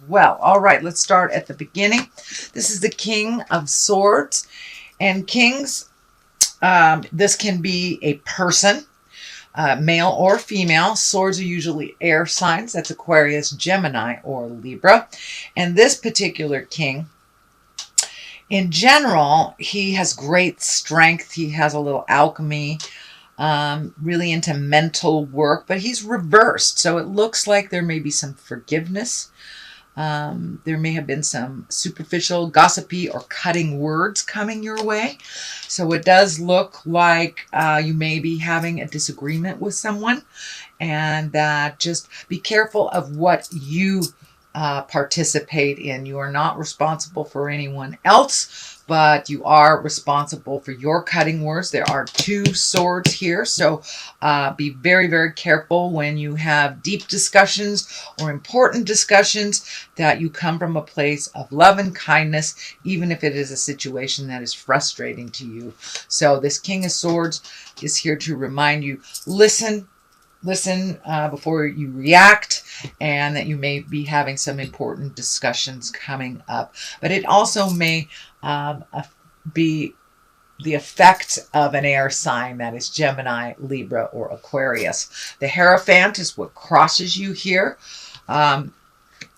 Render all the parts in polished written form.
well. All right, let's start at the beginning. This is the King of Swords. And kings, this can be a person, male or female. Swords are usually air signs. That's Aquarius, Gemini, or Libra. And this particular king, in general, he has great strength. He has a little alchemy, really into mental work, but he's reversed. So it looks like there may be some forgiveness. There may have been some superficial, gossipy, or cutting words coming your way. So it does look like you may be having a disagreement with someone, and that just be careful of what you participate in. You are not responsible for anyone else, but you are responsible for your cutting words. There are two swords here, so be very, very careful when you have deep discussions or important discussions, that you come from a place of love and kindness, even if it is a situation that is frustrating to you. So this King of Swords is here to remind you, listen before you react, and that you may be having some important discussions coming up. But it also may be the effect of an air sign, that is Gemini, Libra, or Aquarius. The Hierophant is what crosses you here.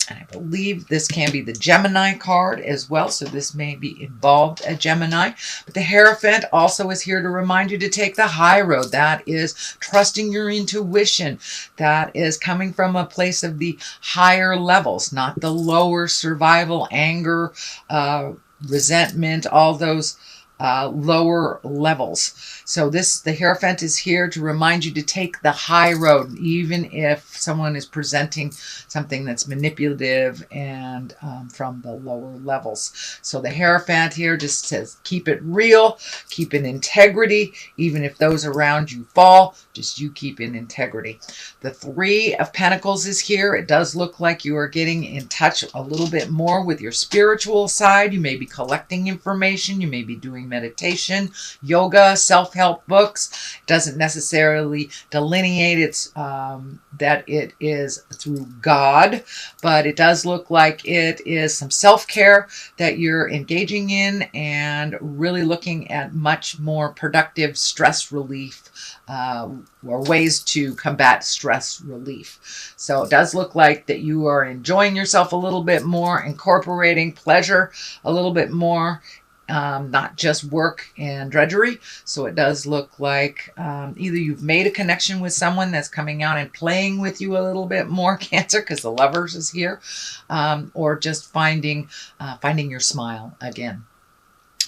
And I believe this can be the Gemini card as well, so this may be involved a Gemini. But the Hierophant also is here to remind you to take the high road. That is trusting your intuition. That is coming from a place of the higher levels, not the lower survival, anger, resentment, all those lower levels. So the Hierophant is here to remind you to take the high road, even if someone is presenting something that's manipulative and from the lower levels. So the Hierophant here just says, keep it real, keep in integrity, even if those around you fall, just you keep in integrity. The Three of Pentacles is here. It does look like you are getting in touch a little bit more with your spiritual side. You may be collecting information. You may be doing meditation, yoga, self-help books. It doesn't necessarily delineate that it is through God, but it does look like it is some self-care that you're engaging in, and really looking at much more productive stress relief or ways to combat stress relief. So it does look like that you are enjoying yourself a little bit more, incorporating pleasure a little bit more, not just work and drudgery. So it does look like either you've made a connection with someone that's coming out and playing with you a little bit more, Cancer, because the Lovers is here, or just finding your smile again.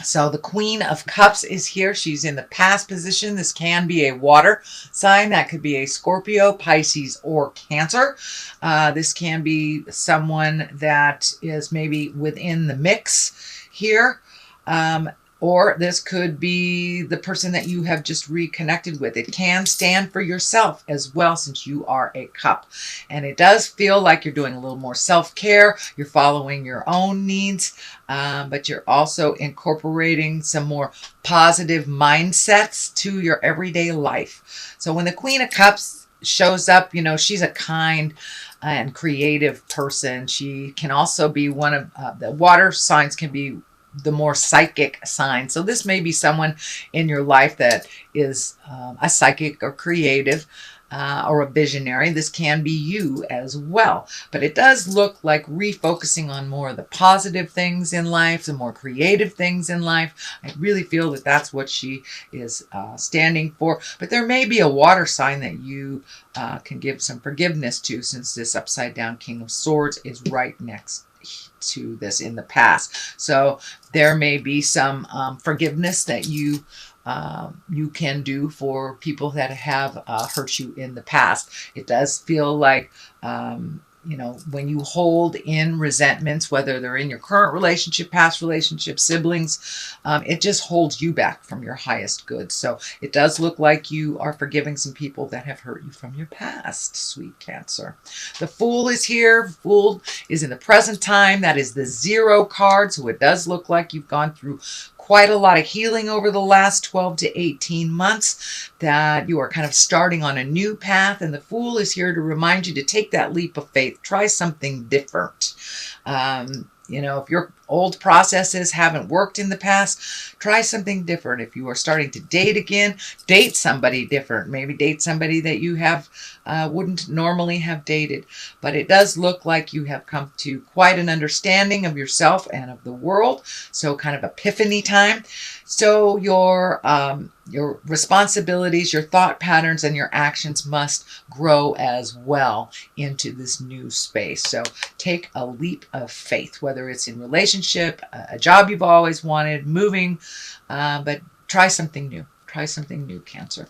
So the Queen of Cups is here. She's in the past position. This can be a water sign. That could be a Scorpio, Pisces, or Cancer. This can be someone that is maybe within the mix here. Or this could be the person that you have just reconnected with. It can stand for yourself as well, since you are a cup. And it does feel like you're doing a little more self-care. You're following your own needs, but you're also incorporating some more positive mindsets to your everyday life. So when the Queen of Cups shows up, you know, she's a kind and creative person. She can also be one of the water signs, can be the more psychic sign. So this may be someone in your life that is a psychic or creative or a visionary. This can be you as well. But it does look like refocusing on more of the positive things in life, the more creative things in life. I really feel that that's what she is standing for. But there may be a water sign that you can give some forgiveness to, since this upside down King of Swords is right next to this in the past. So there may be some forgiveness that you can do for people that have hurt you in the past. It does feel like you know, when you hold in resentments, whether they're in your current relationship, past relationship, siblings, it just holds you back from your highest good. So it does look like you are forgiving some people that have hurt you from your past, sweet Cancer. The Fool is here. Fool is in the present time. That is the 0 card. So it does look like you've gone through quite a lot of healing over the last 12 to 18 months, that you are kind of starting on a new path, and the Fool is here to remind you to take that leap of faith. Try something different. You know, if your old processes haven't worked in the past, try something different. If you are starting to date again, date somebody different. Maybe date somebody that you have wouldn't normally have dated. But it does look like you have come to quite an understanding of yourself and of the world. So kind of epiphany time. So your responsibilities, your thought patterns, and your actions must grow as well into this new space. So take a leap of faith, whether it's in relationship, a job you've always wanted, moving, but try something new. Try something new, Cancer.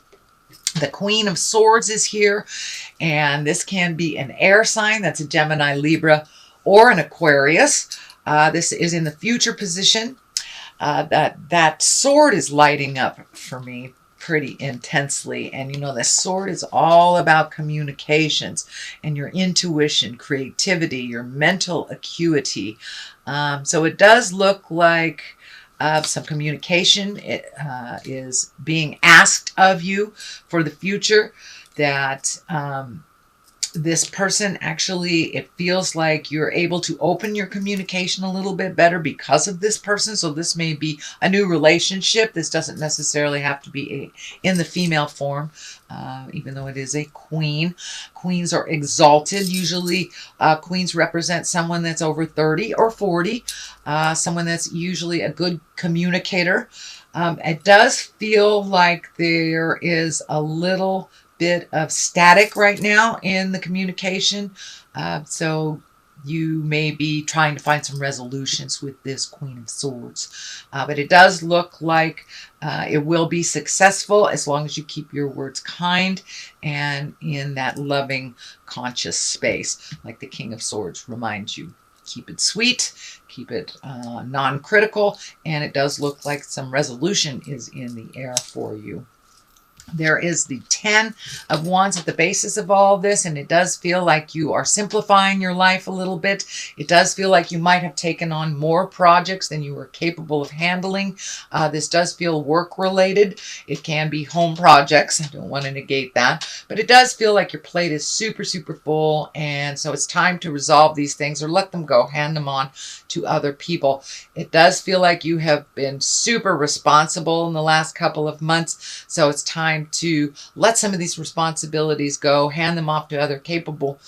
The Queen of Swords is here, and this can be an air sign. That's a Gemini, Libra, or an Aquarius. This is in the future position. That sword is lighting up for me pretty intensely. And you know, the sword is all about communications and your intuition, creativity, your mental acuity. So it does look like some communication is being asked of you for the future, that this person actually, it feels like you're able to open your communication a little bit better because of this person. So this may be a new relationship. This doesn't necessarily have to be in the female form, even though it is a queen. Queens are exalted. Usually queens represent someone that's over 30 or 40, someone that's usually a good communicator. It does feel like there is a little bit of static right now in the communication. So you may be trying to find some resolutions with this Queen of Swords. But it does look like it will be successful as long as you keep your words kind and in that loving, conscious space, like the King of Swords reminds you. Keep it sweet, keep it non-critical, and it does look like some resolution is in the air for you. There is the 10 of Wands at the basis of all of this, and it does feel like you are simplifying your life a little bit. It does feel like you might have taken on more projects than you were capable of handling. This does feel work-related. It can be home projects. I don't want to negate that. But it does feel like your plate is super, super full, and so it's time to resolve these things or let them go, hand them on to other people. It does feel like you have been super responsible in the last couple of months, so it's time to let some of these responsibilities go, hand them off to other capable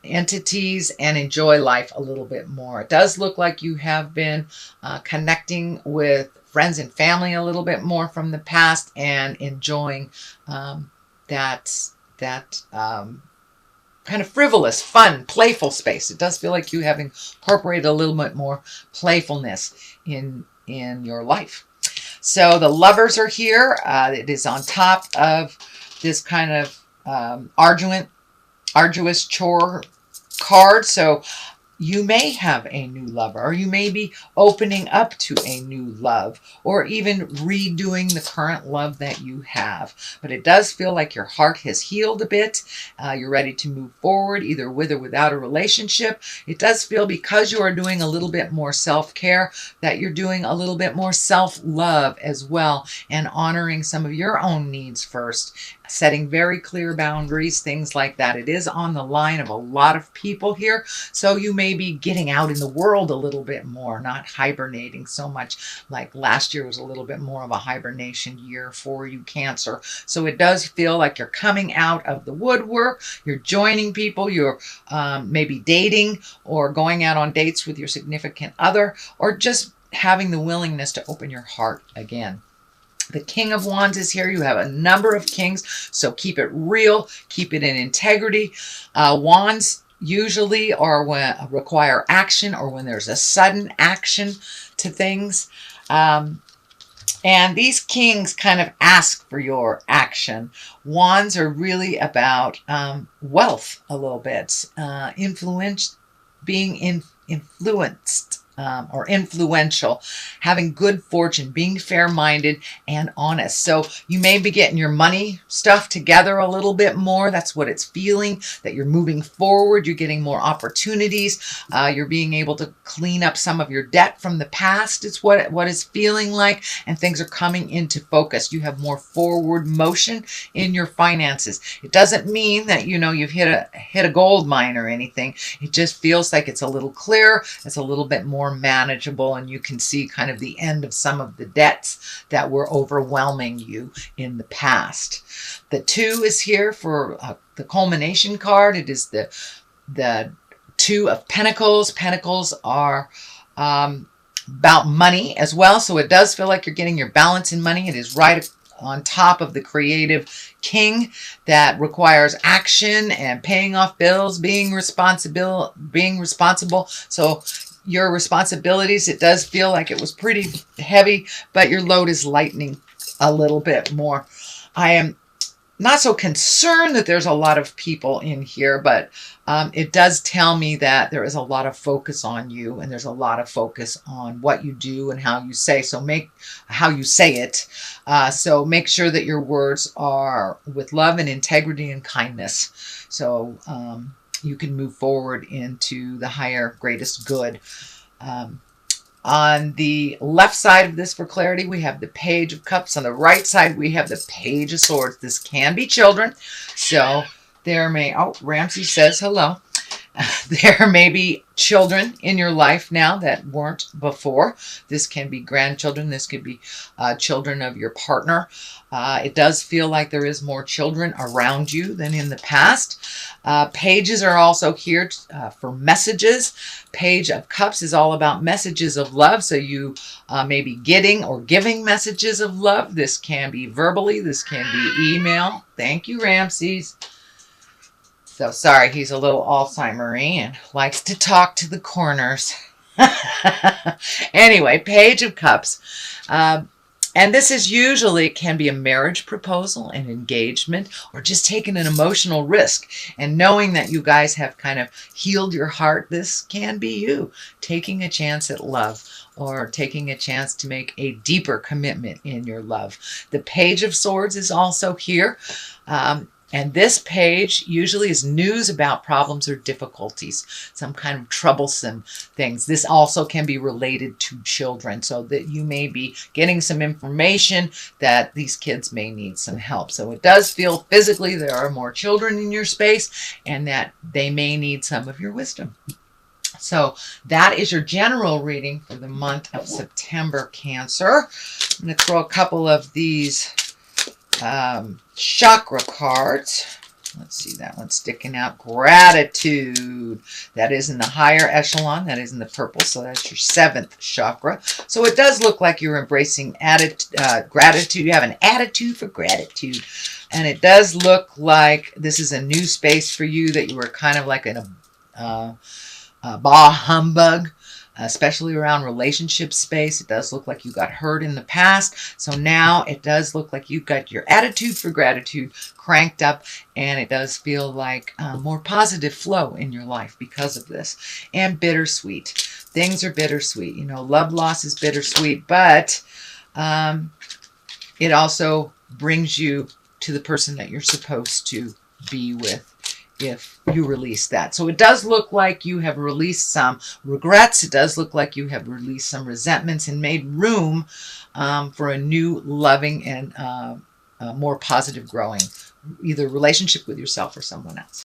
entities, and enjoy life a little bit more. It does look like you have been connecting with friends and family a little bit more from the past and enjoying that kind of frivolous, fun, playful space. It does feel like you have incorporated a little bit more playfulness in your life. So the Lovers are here. It is on top of this kind of arduous chore card. So you may have a new lover, or you may be opening up to a new love, or even redoing the current love that you have. But it does feel like your heart has healed a bit. You're ready to move forward, either with or without a relationship. It does feel, because you are doing a little bit more self-care, that you're doing a little bit more self-love as well, and honoring some of your own needs first, setting very clear boundaries, things like that. It is on the line of a lot of people here, so you may be getting out in the world a little bit more, not hibernating so much. Like last year was a little bit more of a hibernation year for you, Cancer. So it does feel like you're coming out of the woodwork, you're joining people, you're maybe dating or going out on dates with your significant other, or just having the willingness to open your heart again. The King of Wands is here. You have a number of kings, so keep it real, keep it in integrity. Wands usually are when require action, or when there's a sudden action to things. And these kings kind of ask for your action. Wands are really about wealth a little bit, being influenced or influential, having good fortune, being fair-minded and honest. So you may be getting your money stuff together a little bit more. That's what it's feeling, that you're moving forward. You're getting more opportunities. You're being able to clean up some of your debt from the past. It's what it's feeling like, and things are coming into focus. You have more forward motion in your finances. It doesn't mean that, you know, you've hit a gold mine or anything. It just feels like it's a little clearer. It's a little bit more manageable, and you can see kind of the end of some of the debts that were overwhelming you in the past. The 2 is here for the culmination card. It is the 2 of Pentacles. Pentacles are about money as well, so it does feel like you're getting your balance in money. It is right on top of the creative king that requires action and paying off bills, being responsible. So your responsibilities, it does feel like it was pretty heavy, but your load is lightening a little bit more. I am not so concerned that there's a lot of people in here, but it does tell me that there is a lot of focus on you, and there's a lot of focus on what you do and how you say. So how you say it. So make sure that your words are with love and integrity and kindness. So you can move forward into the higher, greatest good. On the left side of this, for clarity, we have the Page of Cups. On the right side, we have the Page of Swords. This can be children. So there may, oh, Ramsey says hello. There may be children in your life now that weren't before. This can be grandchildren. This could be children of your partner. It does feel like there is more children around you than in the past. Pages are also here for messages. Page of Cups is all about messages of love. So you may be getting or giving messages of love. This can be verbally. This can be email. Thank you, Ramses. So sorry, he's a little Alzheimer-y and likes to talk to the corners. Anyway, Page of Cups. And this is usually, it can be a marriage proposal, an engagement, or just taking an emotional risk. And knowing that you guys have kind of healed your heart, this can be you taking a chance at love, or taking a chance to make a deeper commitment in your love. The Page of Swords is also here. And this page usually is news about problems or difficulties, some kind of troublesome things. This also can be related to children, so that you may be getting some information that these kids may need some help. So it does feel physically there are more children in your space, and that they may need some of your wisdom. So that is your general reading for the month of September, Cancer. I'm going to throw a couple of these chakra cards. Let's see, that one's sticking out. Gratitude. That is in the higher echelon. That is in the purple. So that's your 7th chakra. So it does look like you're embracing gratitude. You have an attitude for gratitude. And it does look like this is a new space for you, that you were kind of like in a bah humbug, especially around relationship space. It does look like you got hurt in the past. So now it does look like you've got your attitude for gratitude cranked up, and it does feel like more positive flow in your life because of this. And bittersweet. Things are bittersweet. You know, love loss is bittersweet, but it also brings you to the person that you're supposed to be with, if you release that. So it does look like you have released some regrets. It does look like you have released some resentments and made room for a new loving and more positive growing, either relationship with yourself or someone else.